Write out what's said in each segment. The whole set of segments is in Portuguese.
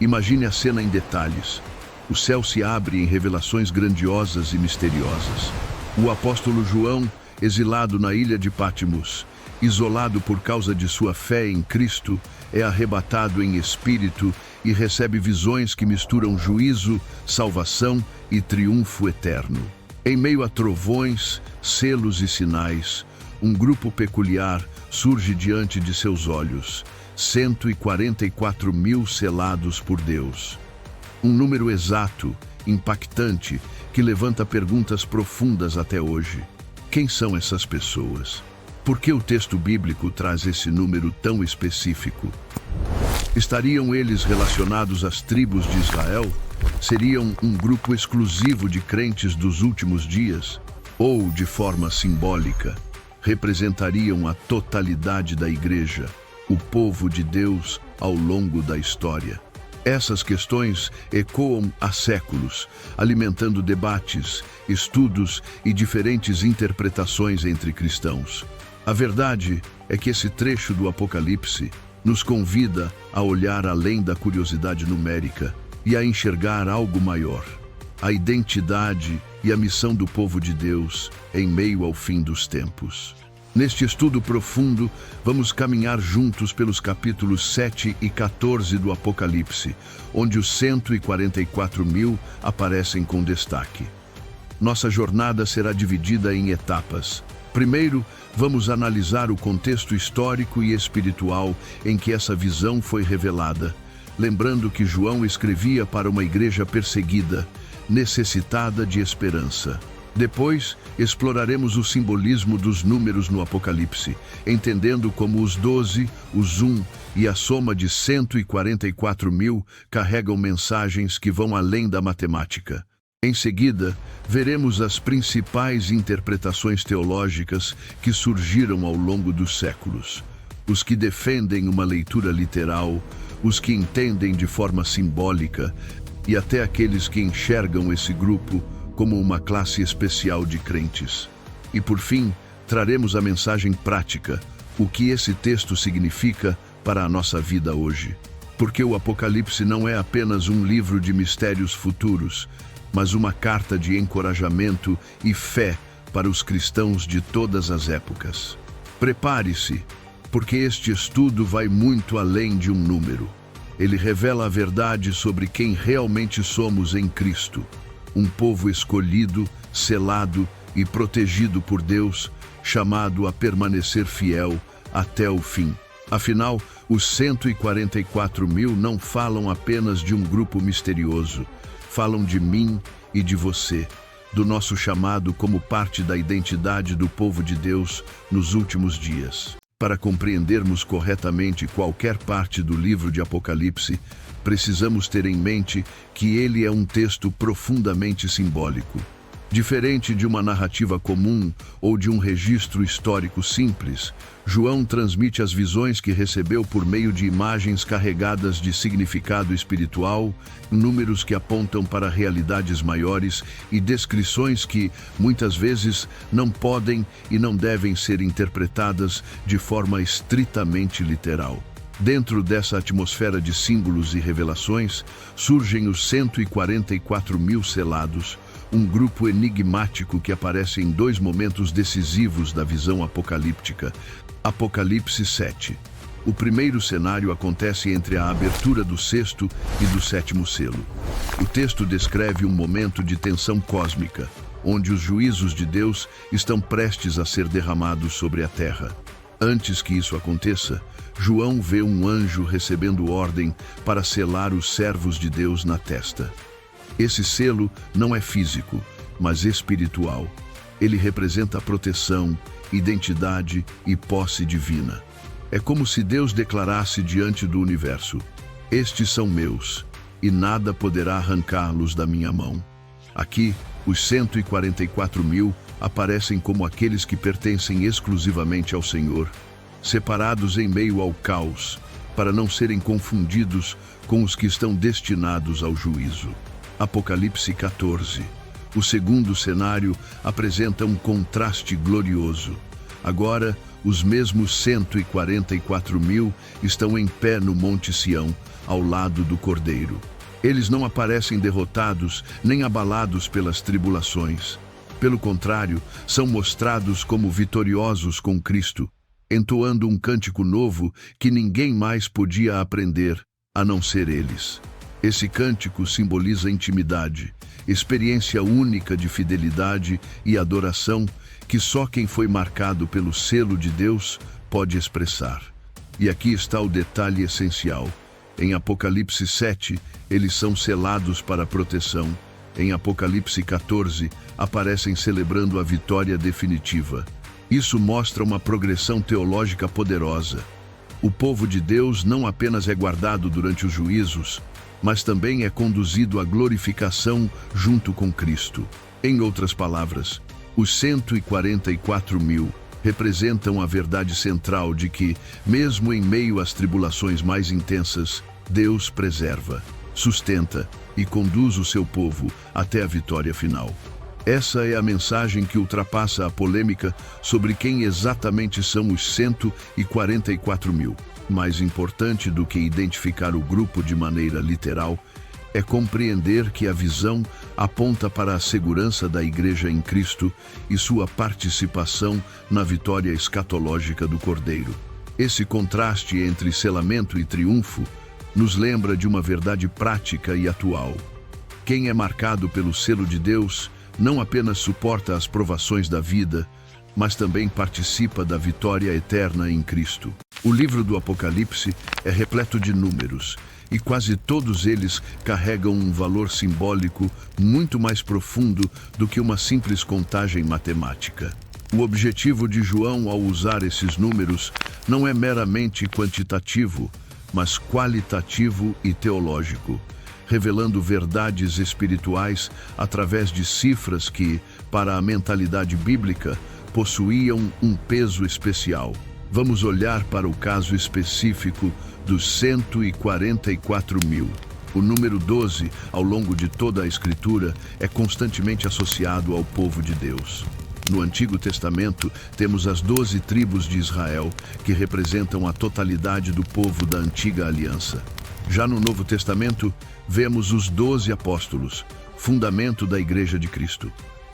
Imagine a cena em detalhes. O céu se abre em revelações grandiosas e misteriosas. O apóstolo João, exilado na ilha de Patmos, isolado por causa de sua fé em Cristo, é arrebatado em espírito e recebe visões que misturam juízo, salvação e triunfo eterno. Em meio a trovões, selos e sinais, um grupo peculiar surge diante de seus olhos, 144.000 selados por Deus. Um número exato, impactante, que levanta perguntas profundas até hoje. Quem são essas pessoas? Por que o texto bíblico traz esse número tão específico? Estariam eles relacionados às tribos de Israel? Seriam um grupo exclusivo de crentes dos últimos dias? Ou, de forma simbólica, representariam a totalidade da igreja, o povo de Deus ao longo da história? Essas questões ecoam há séculos, alimentando debates, estudos e diferentes interpretações entre cristãos. A verdade é que esse trecho do Apocalipse nos convida a olhar além da curiosidade numérica e a enxergar algo maior: a identidade e a missão do povo de Deus em meio ao fim dos tempos. Neste estudo profundo, vamos caminhar juntos pelos capítulos 7 e 14 do Apocalipse, onde os 144.000 aparecem com destaque. Nossa jornada será dividida em etapas. Primeiro, vamos analisar o contexto histórico e espiritual em que essa visão foi revelada, lembrando que João escrevia para uma igreja perseguida, necessitada de esperança. Depois, exploraremos o simbolismo dos números no Apocalipse, entendendo como os 12, os 1 e a soma de 144.000 carregam mensagens que vão além da matemática. Em seguida, veremos as principais interpretações teológicas que surgiram ao longo dos séculos. Os que defendem uma leitura literal, os que entendem de forma simbólica e até aqueles que enxergam esse grupo como uma classe especial de crentes. E por fim, traremos a mensagem prática, o que esse texto significa para a nossa vida hoje. Porque o Apocalipse não é apenas um livro de mistérios futuros, mas uma carta de encorajamento e fé para os cristãos de todas as épocas. Prepare-se, porque este estudo vai muito além de um número. Ele revela a verdade sobre quem realmente somos em Cristo. Um povo escolhido, selado e protegido por Deus, chamado a permanecer fiel até o fim. Afinal, os 144.000 não falam apenas de um grupo misterioso, falam de mim e de você, do nosso chamado como parte da identidade do povo de Deus nos últimos dias. Para compreendermos corretamente qualquer parte do livro de Apocalipse, precisamos ter em mente que ele é um texto profundamente simbólico. Diferente de uma narrativa comum ou de um registro histórico simples, João transmite as visões que recebeu por meio de imagens carregadas de significado espiritual, números que apontam para realidades maiores e descrições que, muitas vezes, não podem e não devem ser interpretadas de forma estritamente literal. Dentro dessa atmosfera de símbolos e revelações, surgem os 144.000 selados, um grupo enigmático que aparece em dois momentos decisivos da visão apocalíptica. Apocalipse 7. O primeiro cenário acontece entre a abertura do sexto e do sétimo selo. O texto descreve um momento de tensão cósmica, onde os juízos de Deus estão prestes a ser derramados sobre a terra. Antes que isso aconteça, João vê um anjo recebendo ordem para selar os servos de Deus na testa. Esse selo não é físico, mas espiritual. Ele representa a proteção, identidade e posse divina. É como se Deus declarasse diante do universo: estes são meus, e nada poderá arrancá-los da minha mão. Aqui, os 144.000 aparecem como aqueles que pertencem exclusivamente ao Senhor, separados em meio ao caos, para não serem confundidos com os que estão destinados ao juízo. Apocalipse 14. O segundo cenário apresenta um contraste glorioso. Agora, Os mesmos 144 mil estão em pé no Monte Sião, ao lado do Cordeiro. Eles não aparecem derrotados nem abalados pelas tribulações. Pelo contrário, são mostrados como vitoriosos com Cristo, entoando um cântico novo que ninguém mais podia aprender, a não ser eles. Esse cântico simboliza intimidade, experiência única de fidelidade e adoração que só quem foi marcado pelo selo de Deus pode expressar. E aqui está o detalhe essencial. Em Apocalipse 7, eles são selados para proteção. Em Apocalipse 14, aparecem celebrando a vitória definitiva. Isso mostra uma progressão teológica poderosa. O povo de Deus não apenas é guardado durante os juízos, mas também é conduzido à glorificação junto com Cristo. Em outras palavras, os 144 mil representam a verdade central de que, mesmo em meio às tribulações mais intensas, Deus preserva, sustenta e conduz o seu povo até a vitória final. Essa é a mensagem que ultrapassa a polêmica sobre quem exatamente são os 144 mil. Mais importante do que identificar o grupo de maneira literal, é compreender que a visão aponta para a segurança da Igreja em Cristo e sua participação na vitória escatológica do Cordeiro. Esse contraste entre selamento e triunfo nos lembra de uma verdade prática e atual. Quem é marcado pelo selo de Deus não apenas suporta as provações da vida, mas também participa da vitória eterna em Cristo. O livro do Apocalipse é repleto de números, e quase todos eles carregam um valor simbólico muito mais profundo do que uma simples contagem matemática. O objetivo de João ao usar esses números não é meramente quantitativo, mas qualitativo e teológico, revelando verdades espirituais através de cifras que, para a mentalidade bíblica, possuíam um peso especial. Vamos olhar para o caso específico dos 144 mil. O número 12, ao longo de toda a Escritura, é constantemente associado ao povo de Deus. No Antigo Testamento, temos as 12 tribos de Israel, que representam a totalidade do povo da Antiga Aliança. Já no Novo Testamento, vemos os 12 apóstolos, fundamento da Igreja de Cristo.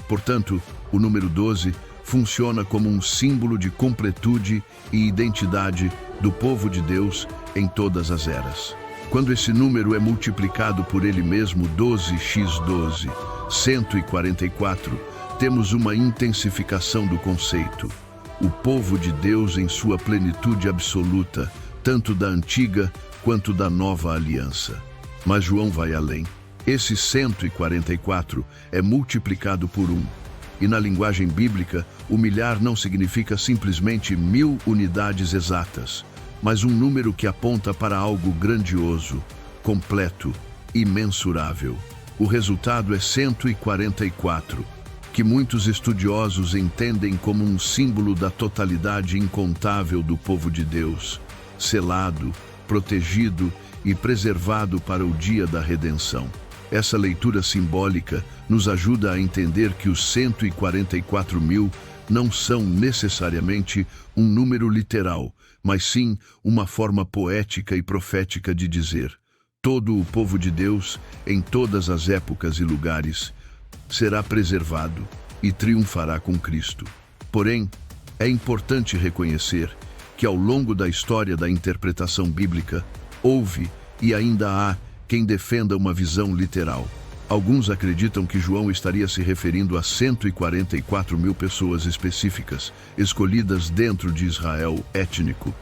Portanto, o número 12 funciona como um símbolo de completude e identidade do povo de Deus em todas as eras. Quando esse número é multiplicado por ele mesmo, 12x12, 144, temos uma intensificação do conceito. O povo de Deus em sua plenitude absoluta, tanto da antiga quanto da nova aliança. Mas João vai além. Esse 144 é multiplicado por 1. E na linguagem bíblica, o milhar não significa simplesmente 1000 unidades exatas, mas um número que aponta para algo grandioso, completo, imensurável. O resultado é 144, que muitos estudiosos entendem como um símbolo da totalidade incontável do povo de Deus, selado, protegido e preservado para o dia da redenção. Essa leitura simbólica nos ajuda a entender que os 144 mil não são necessariamente um número literal, mas sim uma forma poética e profética de dizer: todo o povo de Deus, em todas as épocas e lugares, será preservado e triunfará com Cristo. Porém, é importante reconhecer que ao longo da história da interpretação bíblica, houve e ainda há quem defenda uma visão literal. Alguns acreditam que João estaria se referindo a 144 mil pessoas específicas, escolhidas dentro de Israel étnico,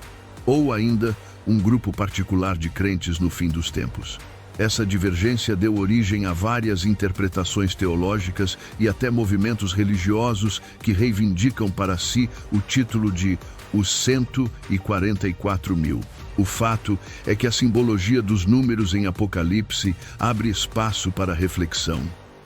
ou ainda um grupo particular de crentes no fim dos tempos. Essa divergência deu origem a várias interpretações teológicas e até movimentos religiosos que reivindicam para si o título de os 144 mil. O fato é que a simbologia dos números em Apocalipse abre espaço para reflexão,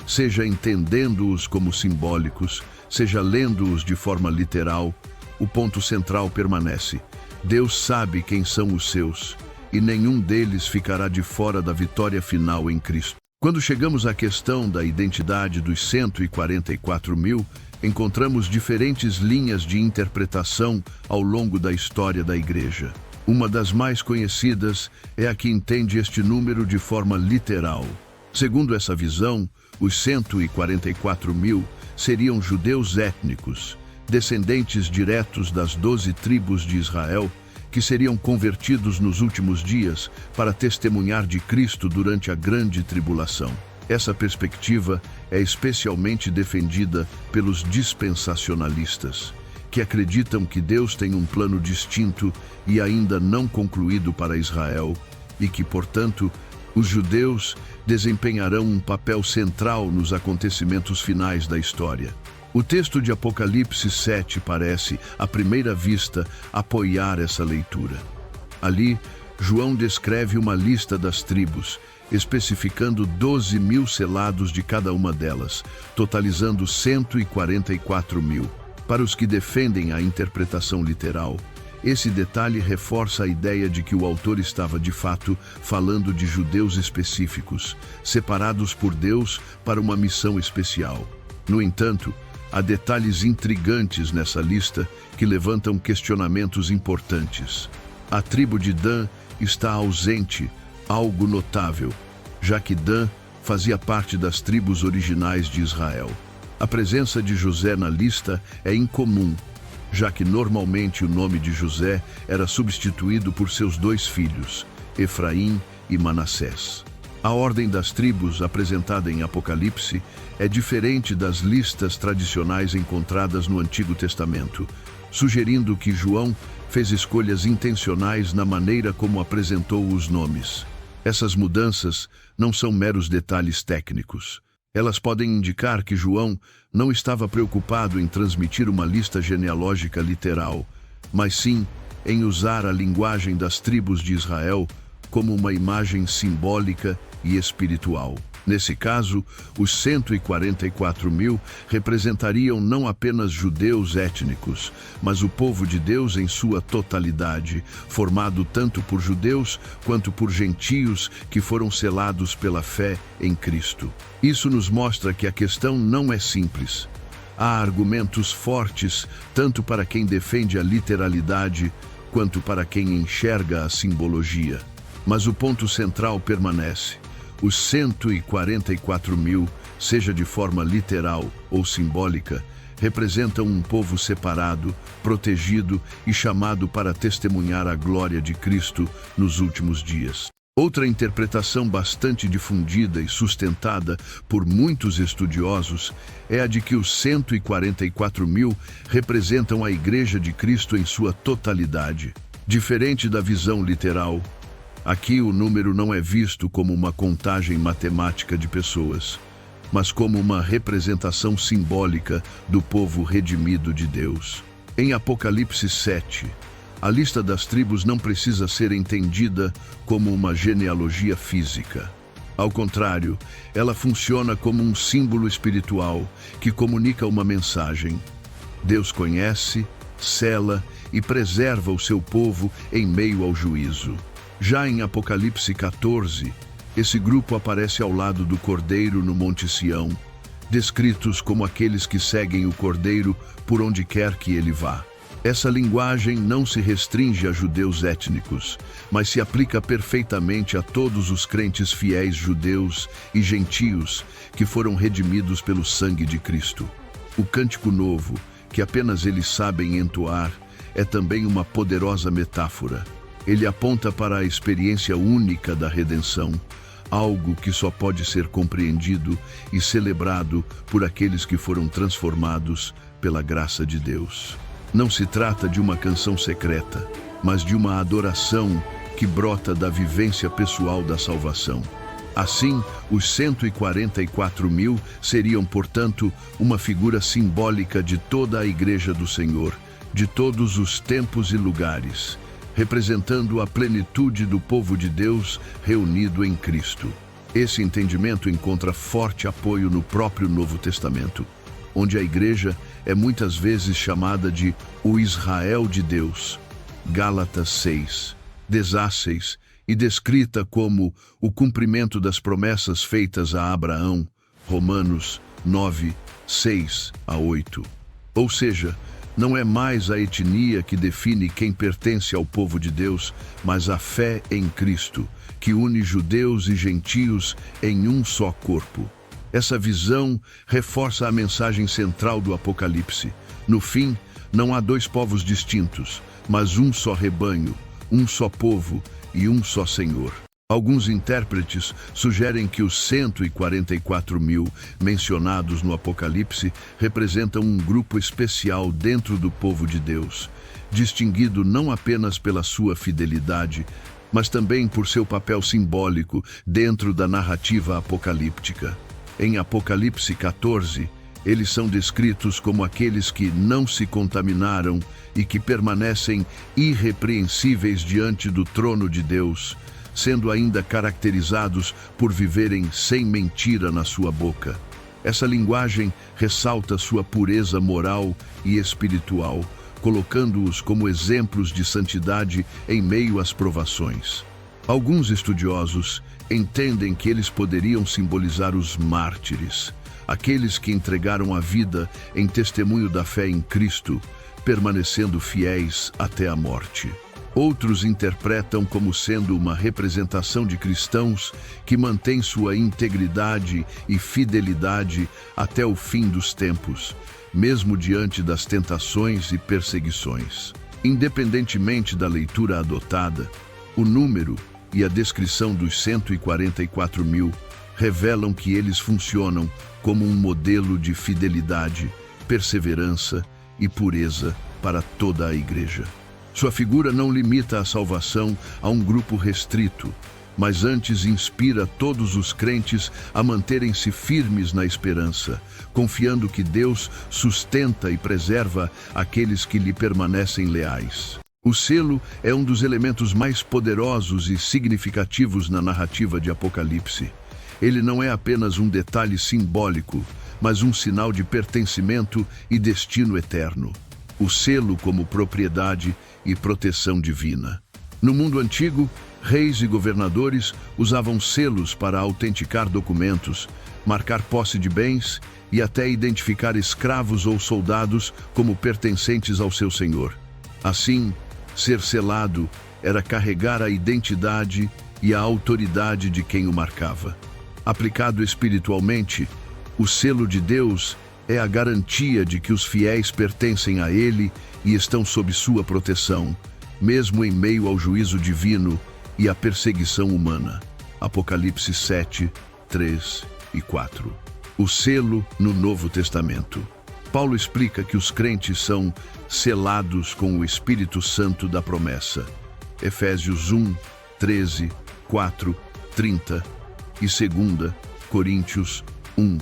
seja entendendo-os como simbólicos, seja lendo-os de forma literal. O ponto central permanece: Deus sabe quem são os seus, e nenhum deles ficará de fora da vitória final em Cristo. Quando chegamos à questão da identidade dos 144 mil, encontramos diferentes linhas de interpretação ao longo da história da Igreja. Uma das mais conhecidas é a que entende este número de forma literal. Segundo essa visão, os 144.000 seriam judeus étnicos, descendentes diretos das 12 tribos de Israel, que seriam convertidos nos últimos dias para testemunhar de Cristo durante a grande tribulação. Essa perspectiva é especialmente defendida pelos dispensacionalistas, que acreditam que Deus tem um plano distinto e ainda não concluído para Israel, e que, portanto, os judeus desempenharão um papel central nos acontecimentos finais da história. O texto de Apocalipse 7 parece, à primeira vista, apoiar essa leitura. Ali, João descreve uma lista das tribos, especificando 12.000 selados de cada uma delas, totalizando 144.000. Para os que defendem a interpretação literal, esse detalhe reforça a ideia de que o autor estava, de fato, falando de judeus específicos, separados por Deus para uma missão especial. No entanto, há detalhes intrigantes nessa lista que levantam questionamentos importantes. A tribo de Dan está ausente, algo notável, já que Dan fazia parte das tribos originais de Israel. A presença de José na lista é incomum, já que normalmente o nome de José era substituído por seus 2 filhos, Efraim e Manassés. A ordem das tribos apresentada em Apocalipse é diferente das listas tradicionais encontradas no Antigo Testamento, sugerindo que João fez escolhas intencionais na maneira como apresentou os nomes. Essas mudanças não são meros detalhes técnicos. Elas podem indicar que João não estava preocupado em transmitir uma lista genealógica literal, mas sim em usar a linguagem das tribos de Israel como uma imagem simbólica e espiritual. Nesse caso, os 144.000 representariam não apenas judeus étnicos, mas o povo de Deus em sua totalidade, formado tanto por judeus quanto por gentios que foram selados pela fé em Cristo. Isso nos mostra que a questão não é simples. Há argumentos fortes tanto para quem defende a literalidade quanto para quem enxerga a simbologia. Mas o ponto central permanece. Os 144.000, seja de forma literal ou simbólica, representam um povo separado, protegido e chamado para testemunhar a glória de Cristo nos últimos dias. Outra interpretação bastante difundida e sustentada por muitos estudiosos é a de que os 144.000 representam a Igreja de Cristo em sua totalidade. Diferente da visão literal, aqui o número não é visto como uma contagem matemática de pessoas, mas como uma representação simbólica do povo redimido de Deus. Em Apocalipse 7, a lista das tribos não precisa ser entendida como uma genealogia física. Ao contrário, ela funciona como um símbolo espiritual que comunica uma mensagem. Deus conhece, sela e preserva o seu povo em meio ao juízo. Já em Apocalipse 14, esse grupo aparece ao lado do Cordeiro no Monte Sião, descritos como aqueles que seguem o Cordeiro por onde quer que ele vá. Essa linguagem não se restringe a judeus étnicos, mas se aplica perfeitamente a todos os crentes fiéis judeus e gentios que foram redimidos pelo sangue de Cristo. O Cântico Novo, que apenas eles sabem entoar, é também uma poderosa metáfora. Ele aponta para a experiência única da redenção, algo que só pode ser compreendido e celebrado por aqueles que foram transformados pela graça de Deus. Não se trata de uma canção secreta, mas de uma adoração que brota da vivência pessoal da salvação. Assim, os 144.000 seriam, portanto, uma figura simbólica de toda a Igreja do Senhor, de todos os tempos e lugares, representando a plenitude do povo de Deus reunido em Cristo. Esse entendimento encontra forte apoio no próprio Novo Testamento, onde a Igreja é muitas vezes chamada de o Israel de Deus, Gálatas 6, 16, e descrita como o cumprimento das promessas feitas a Abraão, Romanos 9, 6 a 8. Ou seja, não é mais a etnia que define quem pertence ao povo de Deus, mas a fé em Cristo, que une judeus e gentios em um só corpo. Essa visão reforça a mensagem central do Apocalipse. No fim, não há dois povos distintos, mas um só rebanho, um só povo e um só Senhor. Alguns intérpretes sugerem que os 144 mil mencionados no Apocalipse representam um grupo especial dentro do povo de Deus, distinguido não apenas pela sua fidelidade, mas também por seu papel simbólico dentro da narrativa apocalíptica. Em Apocalipse 14, eles são descritos como aqueles que não se contaminaram e que permanecem irrepreensíveis diante do trono de Deus, sendo ainda caracterizados por viverem sem mentira na sua boca. Essa linguagem ressalta sua pureza moral e espiritual, colocando-os como exemplos de santidade em meio às provações. Alguns estudiosos entendem que eles poderiam simbolizar os mártires, aqueles que entregaram a vida em testemunho da fé em Cristo, permanecendo fiéis até a morte. Outros interpretam como sendo uma representação de cristãos que mantêm sua integridade e fidelidade até o fim dos tempos, mesmo diante das tentações e perseguições. Independentemente da leitura adotada, o número e a descrição dos 144 mil revelam que eles funcionam como um modelo de fidelidade, perseverança e pureza para toda a Igreja. Sua figura não limita a salvação a um grupo restrito, mas antes inspira todos os crentes a manterem-se firmes na esperança, confiando que Deus sustenta e preserva aqueles que lhe permanecem leais. O selo é um dos elementos mais poderosos e significativos na narrativa de Apocalipse. Ele não é apenas um detalhe simbólico, mas um sinal de pertencimento e destino eterno. O selo como propriedade e proteção divina. No mundo antigo, reis e governadores usavam selos para autenticar documentos, marcar posse de bens e até identificar escravos ou soldados como pertencentes ao seu senhor. Assim, ser selado era carregar a identidade e a autoridade de quem o marcava. Aplicado espiritualmente, o selo de Deus é a garantia de que os fiéis pertencem a Ele e estão sob sua proteção, mesmo em meio ao juízo divino e à perseguição humana. Apocalipse 7, 3 e 4. O selo no Novo Testamento. Paulo explica que os crentes são selados com o Espírito Santo da promessa. Efésios 1, 13, 4, 30 e 2 Coríntios 1,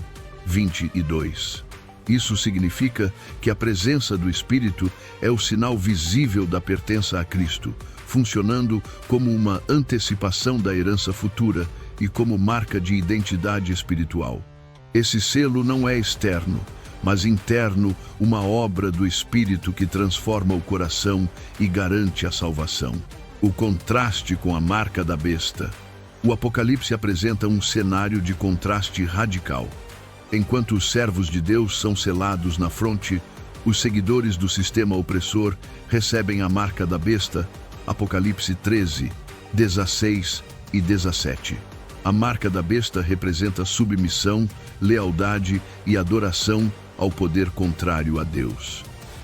22. Isso significa que a presença do Espírito é o sinal visível da pertença a Cristo, funcionando como uma antecipação da herança futura e como marca de identidade espiritual. Esse selo não é externo, mas interno, uma obra do Espírito que transforma o coração e garante a salvação. O contraste com a marca da besta. O Apocalipse apresenta um cenário de contraste radical. Enquanto os servos de Deus são selados na fronte, os seguidores do sistema opressor recebem a marca da besta, Apocalipse 13, 16 e 17. A marca da besta representa submissão, lealdade e adoração ao poder contrário a Deus.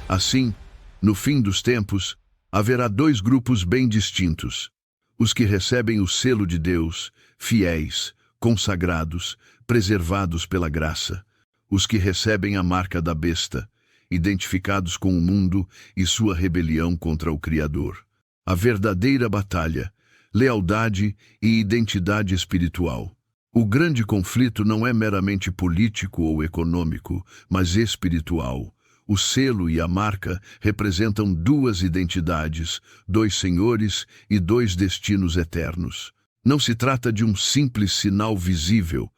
Assim, no fim dos tempos, haverá dois grupos bem distintos: os que recebem o selo de Deus, fiéis, consagrados, preservados pela graça, os que recebem a marca da besta, identificados com o mundo e sua rebelião contra o Criador. A verdadeira batalha, lealdade e identidade espiritual. O grande conflito não é meramente político ou econômico, mas espiritual. O selo e a marca representam duas identidades, dois senhores e dois destinos eternos. Não se trata de um simples sinal visível,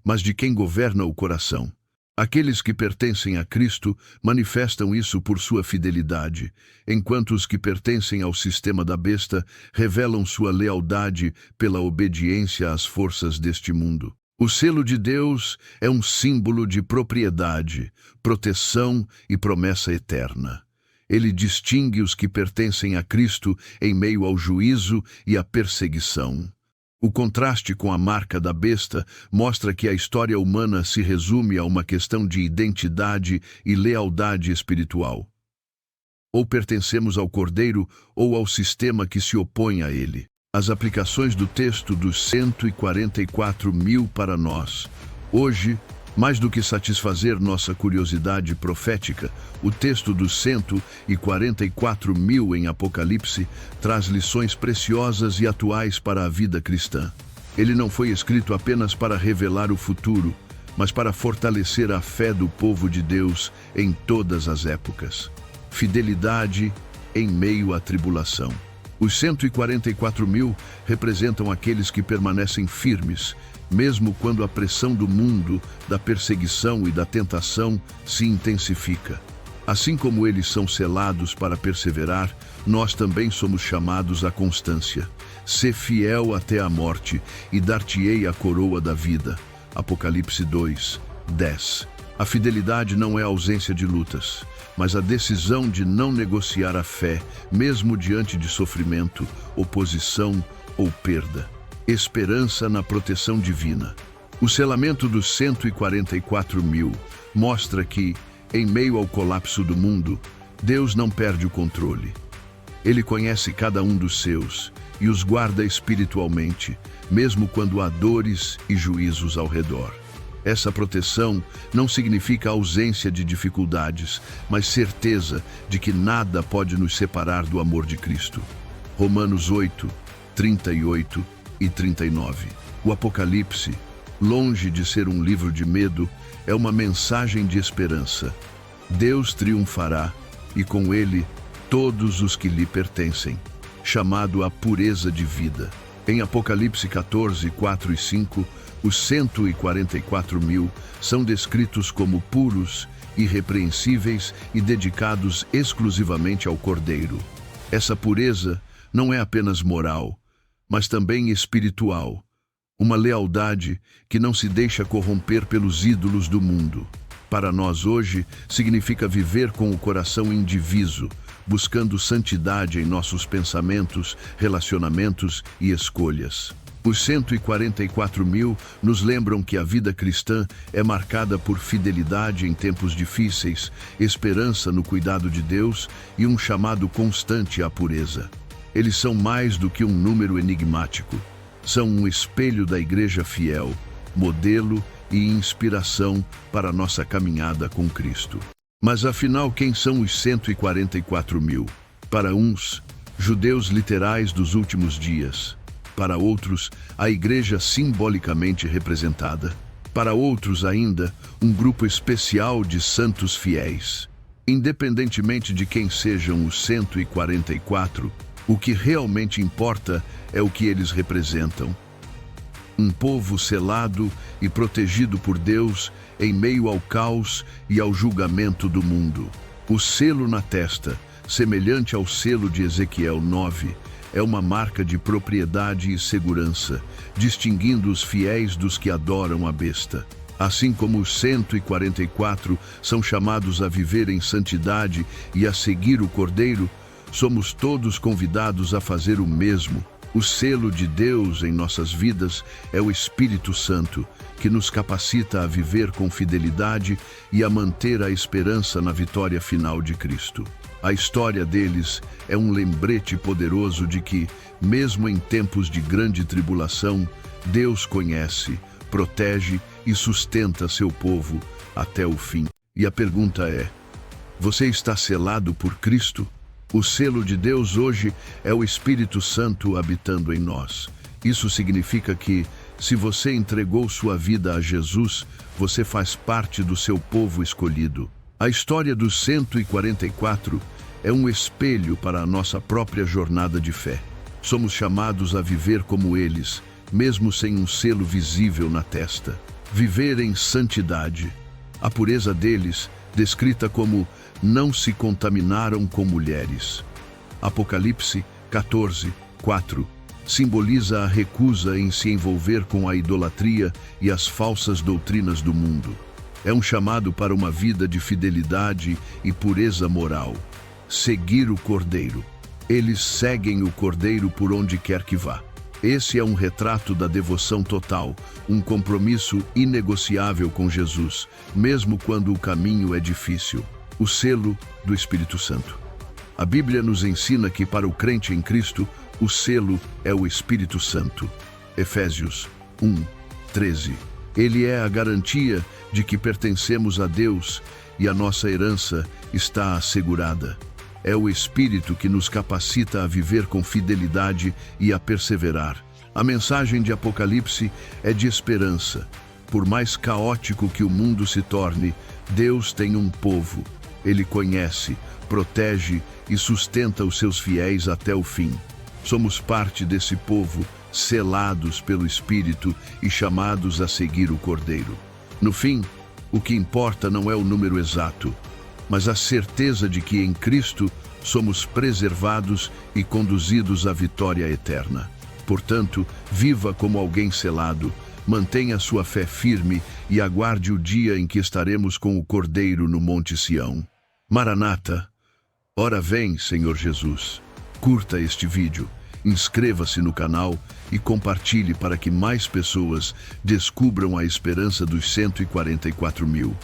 mas de quem governa o coração. Aqueles que pertencem a Cristo manifestam isso por sua fidelidade, enquanto os que pertencem ao sistema da besta revelam sua lealdade pela obediência às forças deste mundo. O selo de Deus é um símbolo de propriedade, proteção e promessa eterna. Ele distingue os que pertencem a Cristo em meio ao juízo e à perseguição. O contraste com a marca da besta mostra que a história humana se resume a uma questão de identidade e lealdade espiritual. Ou pertencemos ao Cordeiro ou ao sistema que se opõe a ele. As aplicações do texto dos 144.000 para nós. Hoje, mais do que satisfazer nossa curiosidade profética, o texto dos 144.000 em Apocalipse traz lições preciosas e atuais para a vida cristã. Ele não foi escrito apenas para revelar o futuro, mas para fortalecer a fé do povo de Deus em todas as épocas. Fidelidade em meio à tribulação. Os 144.000 representam aqueles que permanecem firmes, mesmo quando a pressão do mundo, da perseguição e da tentação se intensifica. Assim como eles são selados para perseverar, nós também somos chamados à constância. Sê fiel até a morte, e dar-te-ei a coroa da vida. Apocalipse 2:10. A fidelidade não é a ausência de lutas, mas a decisão de não negociar a fé, mesmo diante de sofrimento, oposição ou perda. Esperança na proteção divina. O selamento dos 144.000 mostra que, em meio ao colapso do mundo, Deus não perde o controle. Ele conhece cada um dos seus e os guarda espiritualmente, mesmo quando há dores e juízos ao redor. Essa proteção não significa ausência de dificuldades, mas certeza de que nada pode nos separar do amor de Cristo. Romanos 8:38 e 39. O Apocalipse, longe de ser um livro de medo, é uma mensagem de esperança. Deus triunfará, e com ele todos os que lhe pertencem, chamado à pureza de vida. Em Apocalipse 14:4 e 5, os 144.000 são descritos como puros, irrepreensíveis e dedicados exclusivamente ao Cordeiro. Essa pureza não é apenas moral, mas também espiritual, uma lealdade que não se deixa corromper pelos ídolos do mundo. Para nós hoje, significa viver com o coração indiviso, buscando santidade em nossos pensamentos, relacionamentos e escolhas. Os 144.000 nos lembram que a vida cristã é marcada por fidelidade em tempos difíceis, esperança no cuidado de Deus e um chamado constante à pureza. Eles são mais do que um número enigmático. São um espelho da igreja fiel, modelo e inspiração para nossa caminhada com Cristo. Mas afinal, quem são os 144.000? Para uns, judeus literais dos últimos dias. Para outros, a igreja simbolicamente representada. Para outros ainda, um grupo especial de santos fiéis. Independentemente de quem sejam os 144, o que realmente importa é o que eles representam. Um povo selado e protegido por Deus em meio ao caos e ao julgamento do mundo. O selo na testa, semelhante ao selo de Ezequiel 9, é uma marca de propriedade e segurança, distinguindo os fiéis dos que adoram a besta. Assim como os 144 são chamados a viver em santidade e a seguir o Cordeiro, somos todos convidados a fazer o mesmo. O selo de Deus em nossas vidas é o Espírito Santo, que nos capacita a viver com fidelidade e a manter a esperança na vitória final de Cristo. A história deles é um lembrete poderoso de que, mesmo em tempos de grande tribulação, Deus conhece, protege e sustenta seu povo até o fim. E a pergunta é: você está selado por Cristo? O selo de Deus hoje é o Espírito Santo habitando em nós. Isso significa que, se você entregou sua vida a Jesus, você faz parte do seu povo escolhido. A história dos 144 é um espelho para a nossa própria jornada de fé. Somos chamados a viver como eles, mesmo sem um selo visível na testa. Viver em santidade. A pureza deles, descrita como não se contaminaram com mulheres. Apocalipse 14:4. simboliza a recusa em se envolver com a idolatria e as falsas doutrinas do mundo. É um chamado para uma vida de fidelidade e pureza moral. Seguir o Cordeiro. Eles seguem o Cordeiro por onde quer que vá. Esse é um retrato da devoção total, um compromisso inegociável com Jesus, mesmo quando o caminho é difícil. O selo do Espírito Santo. A Bíblia nos ensina que para o crente em Cristo, o selo é o Espírito Santo. Efésios 1:13. Ele é a garantia de que pertencemos a Deus e a nossa herança está assegurada. É o Espírito que nos capacita a viver com fidelidade e a perseverar. A mensagem de Apocalipse é de esperança. Por mais caótico que o mundo se torne, Deus tem um povo. Ele conhece, protege e sustenta os seus fiéis até o fim. Somos parte desse povo, selados pelo Espírito e chamados a seguir o Cordeiro. No fim, o que importa não é o número exato, mas a certeza de que em Cristo somos preservados e conduzidos à vitória eterna. Portanto, viva como alguém selado, mantenha sua fé firme e aguarde o dia em que estaremos com o Cordeiro no Monte Sião. Maranata, ora vem, Senhor Jesus. Curta este vídeo, inscreva-se no canal e compartilhe para que mais pessoas descubram a esperança dos 144 mil.